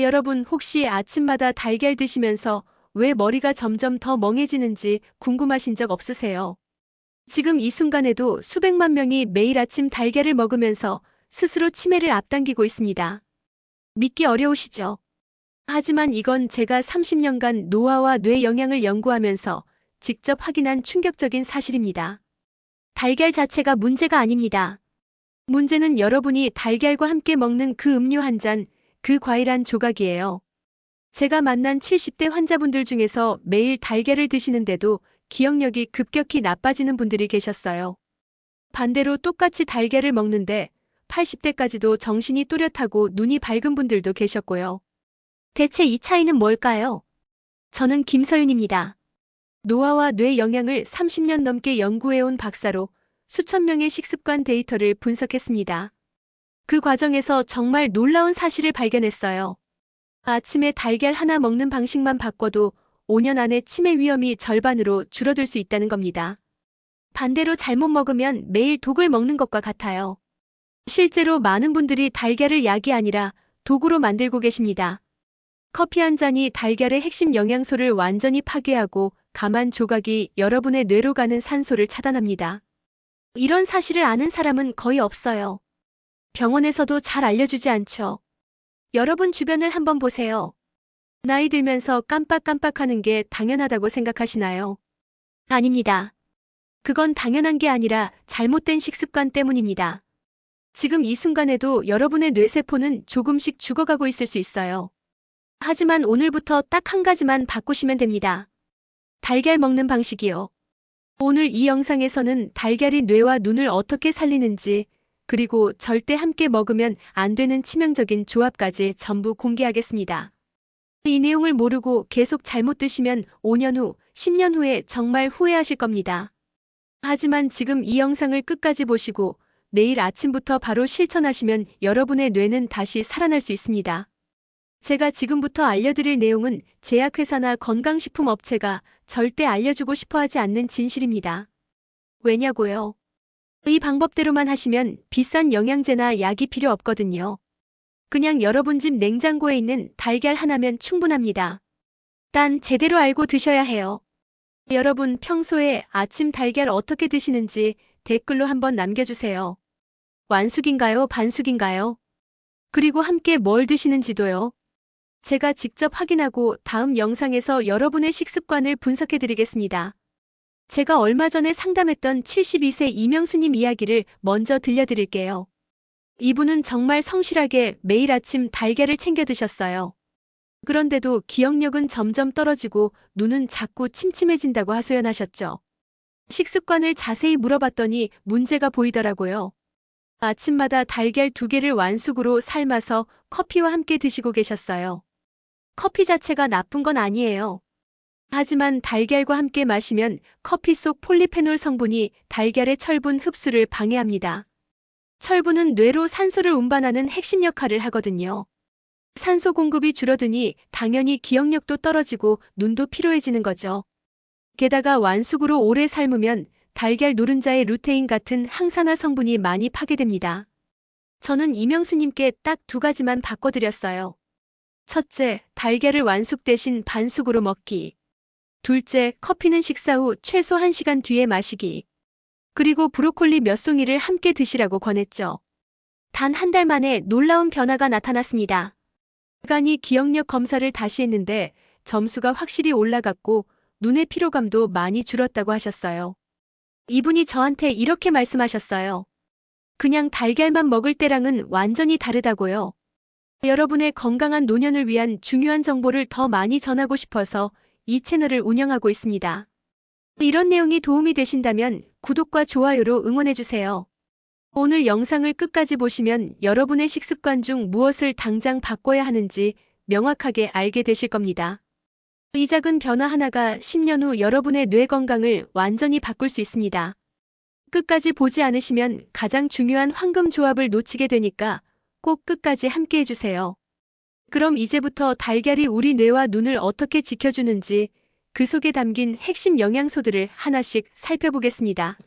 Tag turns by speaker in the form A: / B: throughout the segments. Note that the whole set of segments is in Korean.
A: 여러분 혹시 아침마다 달걀 드시면서 왜 머리가 점점 더 멍해지는지 궁금하신 적 없으세요? 지금 이 순간에도 수백만 명이 매일 아침 달걀을 먹으면서 스스로 치매를 앞당기고 있습니다. 믿기 어려우시죠? 하지만 이건 제가 30년간 노화와 뇌 영향을 연구하면서 직접 확인한 충격적인 사실입니다. 달걀 자체가 문제가 아닙니다. 문제는 여러분이 달걀과 함께 먹는 그 음료 한 잔, 그 과일 한 조각이에요. 제가 만난 70대 환자분들 중에서 매일 달걀을 드시는데도 기억력이 급격히 나빠지는 분들이 계셨어요. 반대로 똑같이 달걀을 먹는데 80대까지도 정신이 또렷하고 눈이 밝은 분들도 계셨고요. 대체 이 차이는 뭘까요? 저는 김서윤입니다. 노화와 뇌 영향을 30년 넘게 연구해온 박사로 수천 명의 식습관 데이터를 분석했습니다. 그 과정에서 정말 놀라운 사실을 발견했어요. 아침에 달걀 하나 먹는 방식만 바꿔도 5년 안에 치매 위험이 절반으로 줄어들 수 있다는 겁니다. 반대로 잘못 먹으면 매일 독을 먹는 것과 같아요. 실제로 많은 분들이 달걀을 약이 아니라 독으로 만들고 계십니다. 커피 한 잔이 달걀의 핵심 영양소를 완전히 파괴하고 감한 조각이 여러분의 뇌로 가는 산소를 차단합니다. 이런 사실을 아는 사람은 거의 없어요. 병원에서도 잘 알려주지 않죠. 여러분 주변을 한번 보세요. 나이 들면서 깜빡깜빡하는 게 당연하다고 생각하시나요? 아닙니다. 그건 당연한 게 아니라 잘못된 식습관 때문입니다. 지금 이 순간에도 여러분의 뇌세포는 조금씩 죽어가고 있을 수 있어요. 하지만 오늘부터 딱 한 가지만 바꾸시면 됩니다. 달걀 먹는 방식이요. 오늘 이 영상에서는 달걀이 뇌와 눈을 어떻게 살리는지, 그리고 절대 함께 먹으면 안 되는 치명적인 조합까지 전부 공개하겠습니다. 이 내용을 모르고 계속 잘못 드시면 5년 후, 10년 후에 정말 후회하실 겁니다. 하지만 지금 이 영상을 끝까지 보시고 내일 아침부터 바로 실천하시면 여러분의 뇌는 다시 살아날 수 있습니다. 제가 지금부터 알려드릴 내용은 제약회사나 건강식품 업체가 절대 알려주고 싶어 하지 않는 진실입니다. 왜냐고요? 이 방법대로만 하시면 비싼 영양제나 약이 필요 없거든요. 그냥 여러분 집 냉장고에 있는 달걀 하나면 충분합니다. 단 제대로 알고 드셔야 해요. 여러분 평소에 아침 달걀 어떻게 드시는지 댓글로 한번 남겨주세요. 완숙인가요? 반숙인가요? 그리고 함께 뭘 드시는지도요. 제가 직접 확인하고 다음 영상에서 여러분의 식습관을 분석해드리겠습니다. 제가 얼마 전에 상담했던 72세 이명수님 이야기를 먼저 들려드릴게요. 이분은 정말 성실하게 매일 아침 달걀을 챙겨 드셨어요. 그런데도 기억력은 점점 떨어지고 눈은 자꾸 침침해진다고 하소연하셨죠. 식습관을 자세히 물어봤더니 문제가 보이더라고요. 아침마다 달걀 2개를 완숙으로 삶아서 커피와 함께 드시고 계셨어요. 커피 자체가 나쁜 건 아니에요. 하지만 달걀과 함께 마시면 커피 속 폴리페놀 성분이 달걀의 철분 흡수를 방해합니다. 철분은 뇌로 산소를 운반하는 핵심 역할을 하거든요. 산소 공급이 줄어드니 당연히 기억력도 떨어지고 눈도 피로해지는 거죠. 게다가 완숙으로 오래 삶으면 달걀 노른자의 루테인 같은 항산화 성분이 많이 파괴됩니다. 저는 이명수님께 딱 2가지만 바꿔드렸어요. 첫째, 달걀을 완숙 대신 반숙으로 먹기. 둘째, 커피는 식사 후 최소 1시간 뒤에 마시기. 그리고 브로콜리 몇 송이를 함께 드시라고 권했죠. 단 한 달 만에 놀라운 변화가 나타났습니다. 간이 기억력 검사를 다시 했는데 점수가 확실히 올라갔고 눈의 피로감도 많이 줄었다고 하셨어요. 이분이 저한테 이렇게 말씀하셨어요. 그냥 달걀만 먹을 때랑은 완전히 다르다고요. 여러분의 건강한 노년을 위한 중요한 정보를 더 많이 전하고 싶어서 이 채널을 운영하고 있습니다. 이런 내용이 도움이 되신다면 구독과 좋아요로 응원해주세요. 오늘 영상을 끝까지 보시면 여러분의 식습관 중 무엇을 당장 바꿔야 하는지 명확하게 알게 되실 겁니다. 이 작은 변화 하나가 10년 후 여러분의 뇌 건강을 완전히 바꿀 수 있습니다. 끝까지 보지 않으시면 가장 중요한 황금 조합을 놓치게 되니까 꼭 끝까지 함께 해주세요. 그럼 이제부터 달걀이 우리 뇌와 눈을 어떻게 지켜주는지 그 속에 담긴 핵심 영양소들을 하나씩 살펴보겠습니다.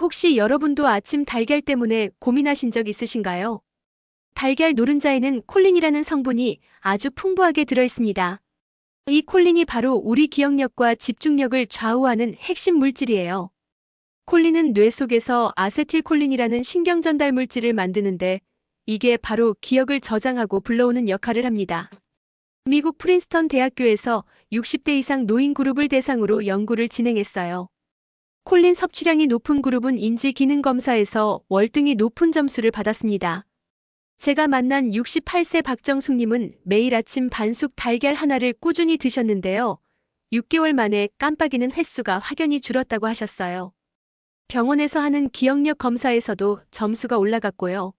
A: 혹시 여러분도 아침 달걀 때문에 고민하신 적 있으신가요? 달걀 노른자에는 콜린이라는 성분이 아주 풍부하게 들어있습니다. 이 콜린이 바로 우리 기억력과 집중력을 좌우하는 핵심 물질이에요. 콜린은 뇌 속에서 아세틸콜린이라는 신경 전달 물질을 만드는데 이게 바로 기억을 저장하고 불러오는 역할을 합니다. 미국 프린스턴 대학교에서 60대 이상 노인 그룹을 대상으로 연구를 진행했어요. 콜린 섭취량이 높은 그룹은 인지 기능 검사에서 월등히 높은 점수를 받았습니다. 제가 만난 68세 박정숙님은 매일 아침 반숙 달걀 하나를 꾸준히 드셨는데요. 6개월 만에 깜빡이는 횟수가 확연히 줄었다고 하셨어요. 병원에서 하는 기억력 검사에서도 점수가 올라갔고요.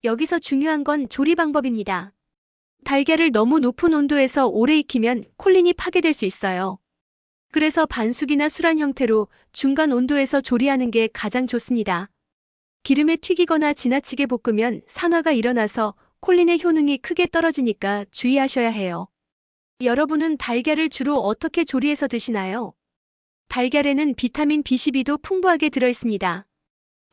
A: 여기서 중요한 건 조리 방법입니다. 달걀을 너무 높은 온도에서 오래 익히면 콜린이 파괴될 수 있어요. 그래서 반숙이나 술안 형태로 중간 온도에서 조리하는 게 가장 좋습니다. 기름에 튀기거나 지나치게 볶으면 산화가 일어나서 콜린의 효능이 크게 떨어지니까 주의하셔야 해요. 여러분은 달걀을 주로 어떻게 조리해서 드시나요? 달걀에는 비타민 B12도 풍부하게 들어있습니다.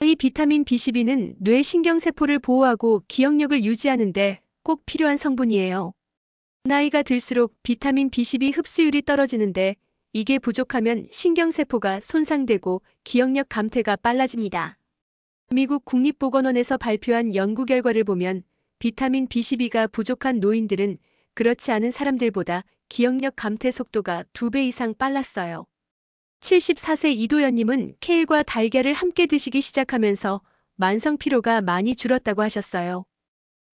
A: 이 비타민 B12는 뇌 신경세포를 보호하고 기억력을 유지하는데 꼭 필요한 성분이에요. 나이가 들수록 비타민 B12 흡수율이 떨어지는데 이게 부족하면 신경세포가 손상되고 기억력 감퇴가 빨라집니다. 미국 국립보건원에서 발표한 연구 결과를 보면 비타민 B12가 부족한 노인들은 그렇지 않은 사람들보다 기억력 감퇴 속도가 2배 이상 빨랐어요. 74세 이도연님은 케일과 달걀을 함께 드시기 시작하면서 만성 피로가 많이 줄었다고 하셨어요.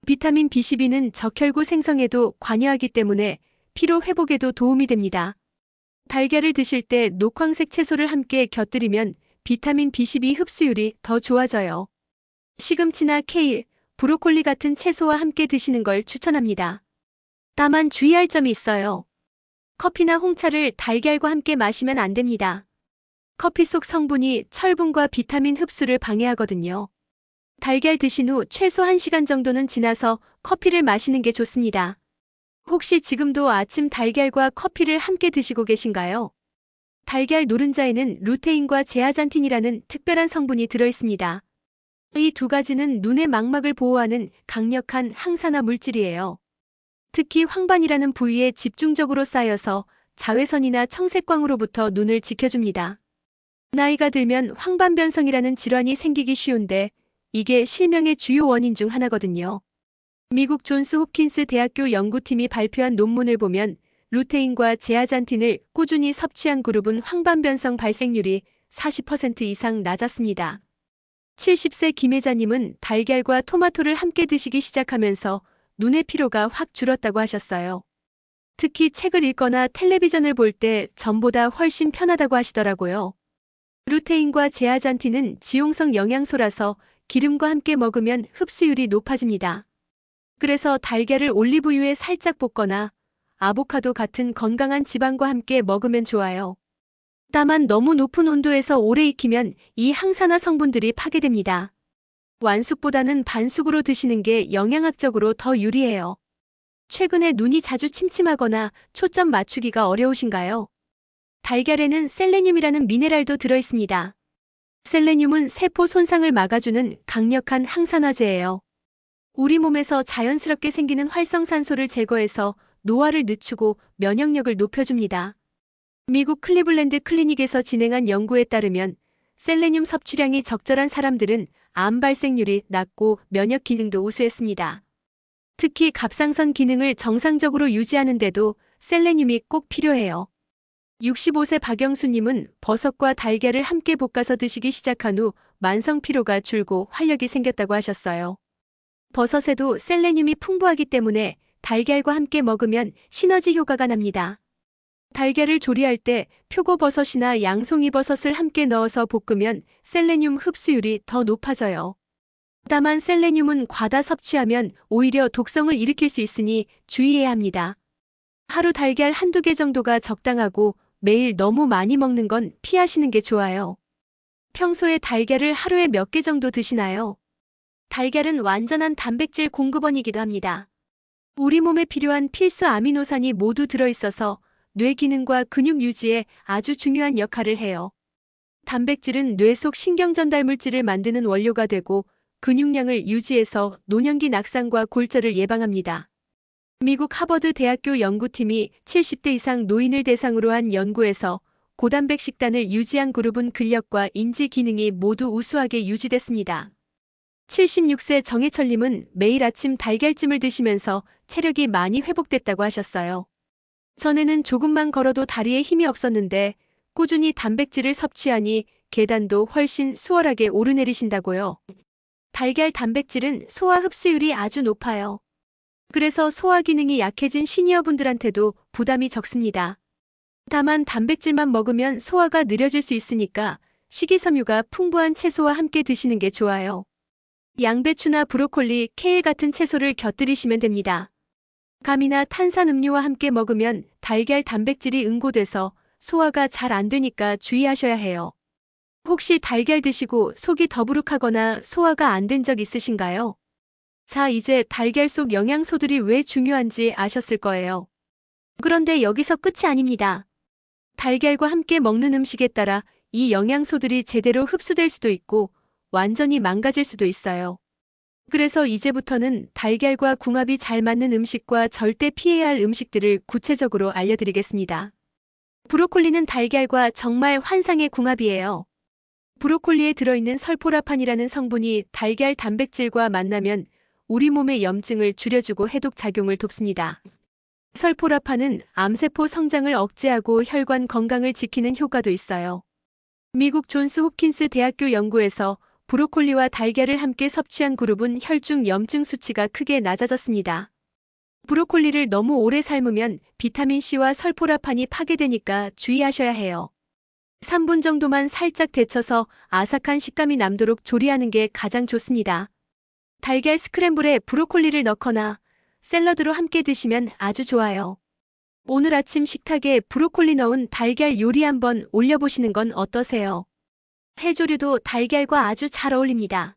A: 비타민 B12는 적혈구 생성에도 관여하기 때문에 피로 회복에도 도움이 됩니다. 달걀을 드실 때 녹황색 채소를 함께 곁들이면 비타민 B12 흡수율이 더 좋아져요. 시금치나 케일, 브로콜리 같은 채소와 함께 드시는 걸 추천합니다. 다만 주의할 점이 있어요. 커피나 홍차를 달걀과 함께 마시면 안 됩니다. 커피 속 성분이 철분과 비타민 흡수를 방해하거든요. 달걀 드신 후 최소 1시간 정도는 지나서 커피를 마시는 게 좋습니다. 혹시 지금도 아침 달걀과 커피를 함께 드시고 계신가요? 달걀 노른자에는 루테인과 제아잔틴이라는 특별한 성분이 들어있습니다. 이 두 가지는 눈의 망막을 보호하는 강력한 항산화 물질이에요. 특히 황반이라는 부위에 집중적으로 쌓여서 자외선이나 청색광으로부터 눈을 지켜줍니다. 나이가 들면 황반변성이라는 질환이 생기기 쉬운데 이게 실명의 주요 원인 중 하나거든요. 미국 존스 홉킨스 대학교 연구팀이 발표한 논문을 보면 루테인과 제아잔틴을 꾸준히 섭취한 그룹은 황반변성 발생률이 40% 이상 낮았습니다. 70세 김혜자님은 달걀과 토마토를 함께 드시기 시작하면서 눈의 피로가 확 줄었다고 하셨어요. 특히 책을 읽거나 텔레비전을 볼 때 전보다 훨씬 편하다고 하시더라고요. 루테인과 제아잔틴은 지용성 영양소라서 기름과 함께 먹으면 흡수율이 높아집니다. 그래서 달걀을 올리브유에 살짝 볶거나 아보카도 같은 건강한 지방과 함께 먹으면 좋아요. 다만 너무 높은 온도에서 오래 익히면 이 항산화 성분들이 파괴됩니다. 완숙보다는 반숙으로 드시는 게 영양학적으로 더 유리해요. 최근에 눈이 자주 침침하거나 초점 맞추기가 어려우신가요? 달걀에는 셀레늄이라는 미네랄도 들어있습니다. 셀레늄은 세포 손상을 막아주는 강력한 항산화제예요. 우리 몸에서 자연스럽게 생기는 활성산소를 제거해서 노화를 늦추고 면역력을 높여줍니다. 미국 클리블랜드 클리닉에서 진행한 연구에 따르면 셀레늄 섭취량이 적절한 사람들은 암 발생률이 낮고 면역 기능도 우수했습니다. 특히 갑상선 기능을 정상적으로 유지하는데도 셀레늄이 꼭 필요해요. 65세 박영수님은 버섯과 달걀을 함께 볶아서 드시기 시작한 후 만성 피로가 줄고 활력이 생겼다고 하셨어요. 버섯에도 셀레늄이 풍부하기 때문에 달걀과 함께 먹으면 시너지 효과가 납니다. 달걀을 조리할 때 표고버섯이나 양송이버섯을 함께 넣어서 볶으면 셀레늄 흡수율이 더 높아져요. 다만 셀레늄은 과다 섭취하면 오히려 독성을 일으킬 수 있으니 주의해야 합니다. 하루 달걀 한두 개 정도가 적당하고 매일 너무 많이 먹는 건 피하시는 게 좋아요. 평소에 달걀을 하루에 몇 개 정도 드시나요? 달걀은 완전한 단백질 공급원이기도 합니다. 우리 몸에 필요한 필수 아미노산이 모두 들어있어서 뇌 기능과 근육 유지에 아주 중요한 역할을 해요. 단백질은 뇌 속 신경 전달 물질을 만드는 원료가 되고 근육량을 유지해서 노년기 낙상과 골절을 예방합니다. 미국 하버드 대학교 연구팀이 70대 이상 노인을 대상으로 한 연구에서 고단백 식단을 유지한 그룹은 근력과 인지 기능이 모두 우수하게 유지됐습니다. 76세 정해철님은 매일 아침 달걀찜을 드시면서 체력이 많이 회복됐다고 하셨어요. 전에는 조금만 걸어도 다리에 힘이 없었는데 꾸준히 단백질을 섭취하니 계단도 훨씬 수월하게 오르내리신다고요. 달걀 단백질은 소화 흡수율이 아주 높아요. 그래서 소화 기능이 약해진 시니어분들한테도 부담이 적습니다. 다만 단백질만 먹으면 소화가 느려질 수 있으니까 식이섬유가 풍부한 채소와 함께 드시는 게 좋아요. 양배추나 브로콜리, 케일 같은 채소를 곁들이시면 됩니다. 감이나 탄산음료와 함께 먹으면 달걀 단백질이 응고돼서 소화가 잘 안 되니까 주의하셔야 해요. 혹시 달걀 드시고 속이 더부룩하거나 소화가 안 된 적 있으신가요? 자, 이제 달걀 속 영양소들이 왜 중요한지 아셨을 거예요. 그런데 여기서 끝이 아닙니다. 달걀과 함께 먹는 음식에 따라 이 영양소들이 제대로 흡수될 수도 있고 완전히 망가질 수도 있어요. 그래서 이제부터는 달걀과 궁합이 잘 맞는 음식과 절대 피해야 할 음식들을 구체적으로 알려드리겠습니다. 브로콜리는 달걀과 정말 환상의 궁합이에요. 브로콜리에 들어있는 설포라판이라는 성분이 달걀 단백질과 만나면 우리 몸의 염증을 줄여주고 해독 작용을 돕습니다. 설포라판은 암세포 성장을 억제하고 혈관 건강을 지키는 효과도 있어요. 미국 존스 홉킨스 대학교 연구에서 브로콜리와 달걀을 함께 섭취한 그룹은 혈중 염증 수치가 크게 낮아졌습니다. 브로콜리를 너무 오래 삶으면 비타민C와 설포라판이 파괴되니까 주의하셔야 해요. 3분 정도만 살짝 데쳐서 아삭한 식감이 남도록 조리하는 게 가장 좋습니다. 달걀 스크램블에 브로콜리를 넣거나 샐러드로 함께 드시면 아주 좋아요. 오늘 아침 식탁에 브로콜리 넣은 달걀 요리 한번 올려보시는 건 어떠세요? 해조류도 달걀과 아주 잘 어울립니다.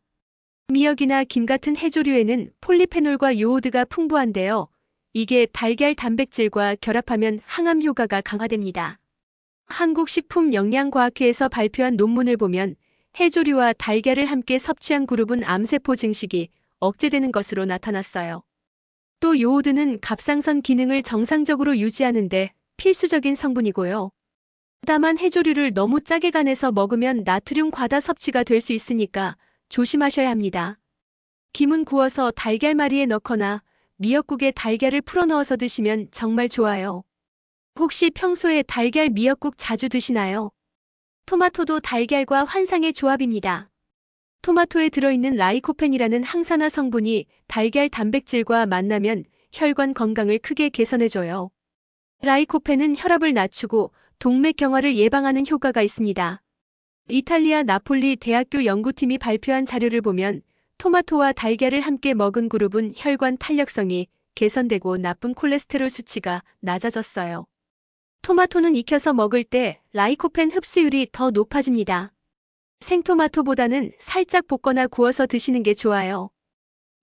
A: 미역이나 김 같은 해조류에는 폴리페놀과 요오드가 풍부한데요. 이게 달걀 단백질과 결합하면 항암 효과가 강화됩니다. 한국식품영양과학회에서 발표한 논문을 보면 해조류와 달걀을 함께 섭취한 그룹은 암세포 증식이 억제되는 것으로 나타났어요. 또 요오드는 갑상선 기능을 정상적으로 유지하는데 필수적인 성분이고요. 다만 해조류를 너무 짜게 간해서 먹으면 나트륨 과다 섭취가 될 수 있으니까 조심하셔야 합니다. 김은 구워서 달걀말이에 넣거나 미역국에 달걀을 풀어 넣어서 드시면 정말 좋아요. 혹시 평소에 달걀 미역국 자주 드시나요? 토마토도 달걀과 환상의 조합입니다. 토마토에 들어있는 라이코펜이라는 항산화 성분이 달걀 단백질과 만나면 혈관 건강을 크게 개선해줘요. 라이코펜은 혈압을 낮추고 동맥경화를 예방하는 효과가 있습니다. 이탈리아 나폴리 대학교 연구팀이 발표한 자료를 보면 토마토와 달걀을 함께 먹은 그룹은 혈관 탄력성이 개선되고 나쁜 콜레스테롤 수치가 낮아졌어요. 토마토는 익혀서 먹을 때 라이코펜 흡수율이 더 높아집니다. 생토마토보다는 살짝 볶거나 구워서 드시는 게 좋아요.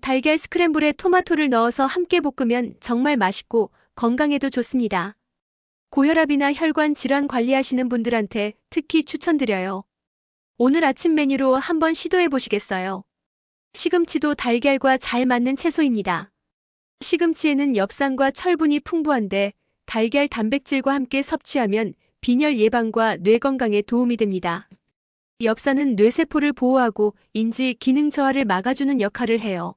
A: 달걀 스크램블에 토마토를 넣어서 함께 볶으면 정말 맛있고 건강에도 좋습니다. 고혈압이나 혈관 질환 관리하시는 분들한테 특히 추천드려요. 오늘 아침 메뉴로 한번 시도해 보시겠어요? 시금치도 달걀과 잘 맞는 채소입니다. 시금치에는 엽산과 철분이 풍부한데 달걀 단백질과 함께 섭취하면 빈혈 예방과 뇌 건강에 도움이 됩니다. 엽산은 뇌세포를 보호하고 인지 기능 저하를 막아주는 역할을 해요.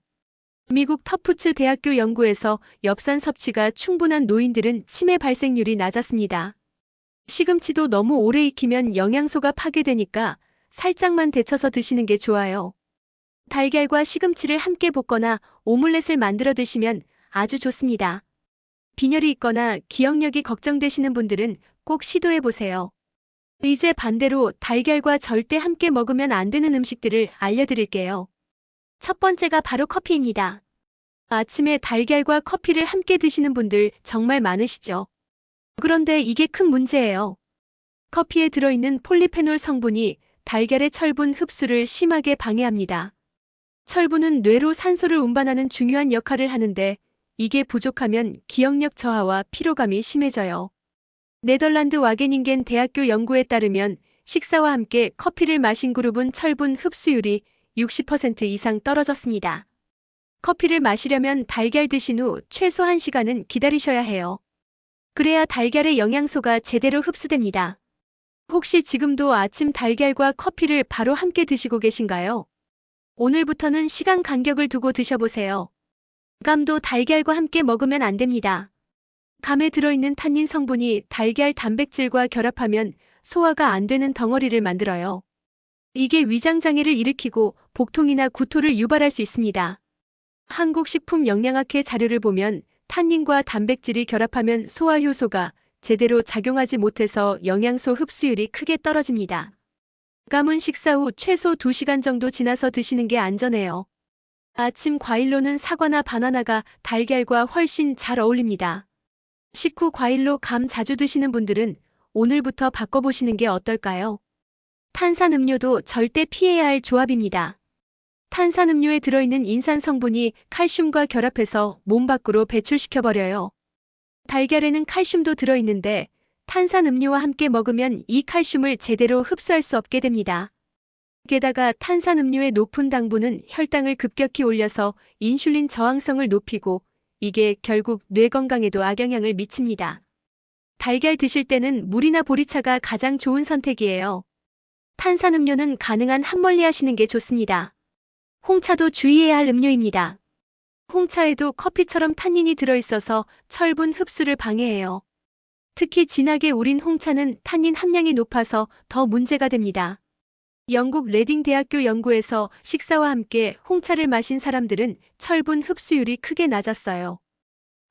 A: 미국 터프츠 대학교 연구에서 엽산 섭취가 충분한 노인들은 치매 발생률이 낮았습니다. 시금치도 너무 오래 익히면 영양소가 파괴되니까 살짝만 데쳐서 드시는 게 좋아요. 달걀과 시금치를 함께 볶거나 오믈렛을 만들어 드시면 아주 좋습니다. 빈혈이 있거나 기억력이 걱정되시는 분들은 꼭 시도해 보세요. 이제 반대로 달걀과 절대 함께 먹으면 안 되는 음식들을 알려드릴게요. 첫 번째가 바로 커피입니다. 아침에 달걀과 커피를 함께 드시는 분들 정말 많으시죠? 그런데 이게 큰 문제예요. 커피에 들어있는 폴리페놀 성분이 달걀의 철분 흡수를 심하게 방해합니다. 철분은 뇌로 산소를 운반하는 중요한 역할을 하는데 이게 부족하면 기억력 저하와 피로감이 심해져요. 네덜란드 와게닝겐 대학교 연구에 따르면 식사와 함께 커피를 마신 그룹은 철분 흡수율이 60% 이상 떨어졌습니다. 커피를 마시려면 달걀 드신 후 최소 1시간은 기다리셔야 해요. 그래야 달걀의 영양소가 제대로 흡수됩니다. 혹시 지금도 아침 달걀과 커피를 바로 함께 드시고 계신가요? 오늘부터는 시간 간격을 두고 드셔보세요. 감도 달걀과 함께 먹으면 안 됩니다. 감에 들어있는 탄닌 성분이 달걀 단백질과 결합하면 소화가 안 되는 덩어리를 만들어요. 이게 위장장애를 일으키고 복통이나 구토를 유발할 수 있습니다. 한국식품영양학회 자료를 보면 탄닌과 단백질이 결합하면 소화 효소가 제대로 작용하지 못해서 영양소 흡수율이 크게 떨어집니다. 감은 식사 후 최소 2시간 정도 지나서 드시는 게 안전해요. 아침 과일로는 사과나 바나나가 달걀과 훨씬 잘 어울립니다. 식후 과일로 감 자주 드시는 분들은 오늘부터 바꿔보시는 게 어떨까요? 탄산음료도 절대 피해야 할 조합입니다. 탄산음료에 들어있는 인산 성분이 칼슘과 결합해서 몸 밖으로 배출시켜버려요. 달걀에는 칼슘도 들어있는데 탄산음료와 함께 먹으면 이 칼슘을 제대로 흡수할 수 없게 됩니다. 게다가 탄산음료의 높은 당분은 혈당을 급격히 올려서 인슐린 저항성을 높이고 이게 결국 뇌 건강에도 악영향을 미칩니다. 달걀 드실 때는 물이나 보리차가 가장 좋은 선택이에요. 탄산음료는 가능한 한 멀리 하시는 게 좋습니다. 홍차도 주의해야 할 음료입니다. 홍차에도 커피처럼 탄닌이 들어있어서 철분 흡수를 방해해요. 특히 진하게 우린 홍차는 탄닌 함량이 높아서 더 문제가 됩니다. 영국 레딩 대학교 연구에서 식사와 함께 홍차를 마신 사람들은 철분 흡수율이 크게 낮았어요.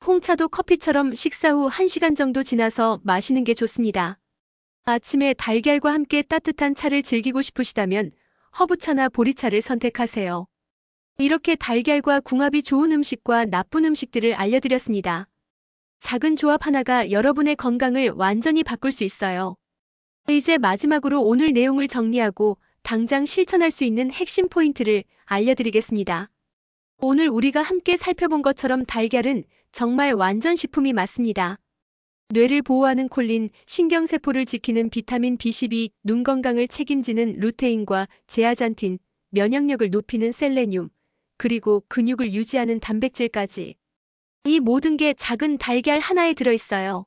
A: 홍차도 커피처럼 식사 후 1시간 정도 지나서 마시는 게 좋습니다. 아침에 달걀과 함께 따뜻한 차를 즐기고 싶으시다면 허브차나 보리차를 선택하세요. 이렇게 달걀과 궁합이 좋은 음식과 나쁜 음식들을 알려드렸습니다. 작은 조합 하나가 여러분의 건강을 완전히 바꿀 수 있어요. 이제 마지막으로 오늘 내용을 정리하고 당장 실천할 수 있는 핵심 포인트를 알려드리겠습니다. 오늘 우리가 함께 살펴본 것처럼 달걀은 정말 완전 식품이 맞습니다. 뇌를 보호하는 콜린, 신경세포를 지키는 비타민 B12, 눈 건강을 책임지는 루테인과 제아잔틴, 면역력을 높이는 셀레늄, 그리고 근육을 유지하는 단백질까지. 이 모든 게 작은 달걀 하나에 들어있어요.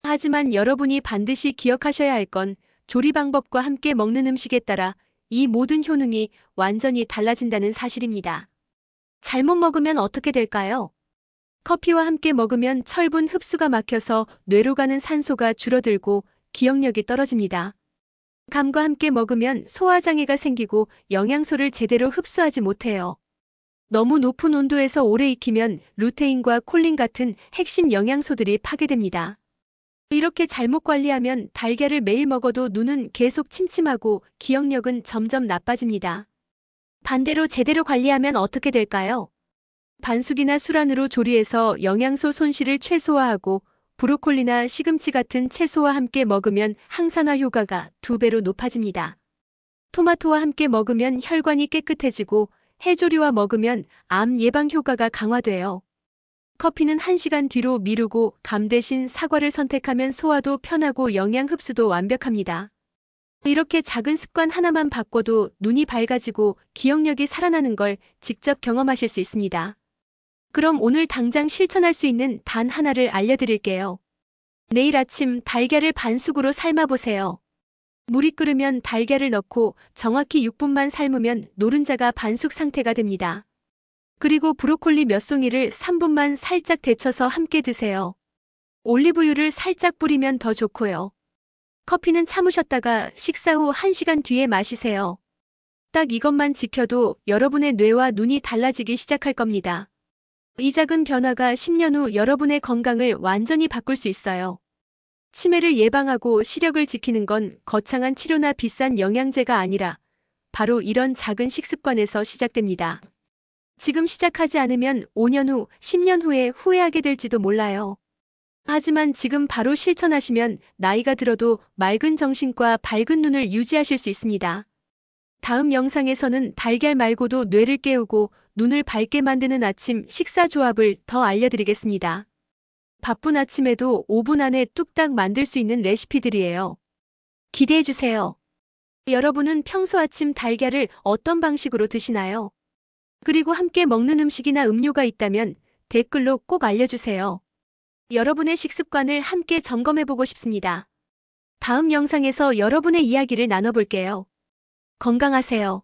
A: 하지만 여러분이 반드시 기억하셔야 할 건 조리 방법과 함께 먹는 음식에 따라 이 모든 효능이 완전히 달라진다는 사실입니다. 잘못 먹으면 어떻게 될까요? 커피와 함께 먹으면 철분 흡수가 막혀서 뇌로 가는 산소가 줄어들고 기억력이 떨어집니다. 감과 함께 먹으면 소화장애가 생기고 영양소를 제대로 흡수하지 못해요. 너무 높은 온도에서 오래 익히면 루테인과 콜린 같은 핵심 영양소들이 파괴됩니다. 이렇게 잘못 관리하면 달걀을 매일 먹어도 눈은 계속 침침하고 기억력은 점점 나빠집니다. 반대로 제대로 관리하면 어떻게 될까요? 반숙이나 술안으로 조리해서 영양소 손실을 최소화하고 브로콜리나 시금치 같은 채소와 함께 먹으면 항산화 효과가 2배로 높아집니다. 토마토와 함께 먹으면 혈관이 깨끗해지고 해조류와 먹으면 암 예방 효과가 강화돼요. 커피는 1시간 뒤로 미루고 감 대신 사과를 선택하면 소화도 편하고 영양 흡수도 완벽합니다. 이렇게 작은 습관 하나만 바꿔도 눈이 밝아지고 기억력이 살아나는 걸 직접 경험하실 수 있습니다. 그럼 오늘 당장 실천할 수 있는 단 하나를 알려드릴게요. 내일 아침 달걀을 반숙으로 삶아보세요. 물이 끓으면 달걀을 넣고 정확히 6분만 삶으면 노른자가 반숙 상태가 됩니다. 그리고 브로콜리 몇 송이를 3분만 살짝 데쳐서 함께 드세요. 올리브유를 살짝 뿌리면 더 좋고요. 커피는 참으셨다가 식사 후 1시간 뒤에 마시세요. 딱 이것만 지켜도 여러분의 뇌와 눈이 달라지기 시작할 겁니다. 이 작은 변화가 10년 후 여러분의 건강을 완전히 바꿀 수 있어요. 치매를 예방하고 시력을 지키는 건 거창한 치료나 비싼 영양제가 아니라 바로 이런 작은 식습관에서 시작됩니다. 지금 시작하지 않으면 5년 후, 10년 후에 후회하게 될지도 몰라요. 하지만 지금 바로 실천하시면 나이가 들어도 맑은 정신과 밝은 눈을 유지하실 수 있습니다. 다음 영상에서는 달걀 말고도 뇌를 깨우고 눈을 밝게 만드는 아침 식사 조합을 더 알려드리겠습니다. 바쁜 아침에도 5분 안에 뚝딱 만들 수 있는 레시피들이에요. 기대해주세요. 여러분은 평소 아침 달걀을 어떤 방식으로 드시나요? 그리고 함께 먹는 음식이나 음료가 있다면 댓글로 꼭 알려주세요. 여러분의 식습관을 함께 점검해보고 싶습니다. 다음 영상에서 여러분의 이야기를 나눠볼게요. 건강하세요.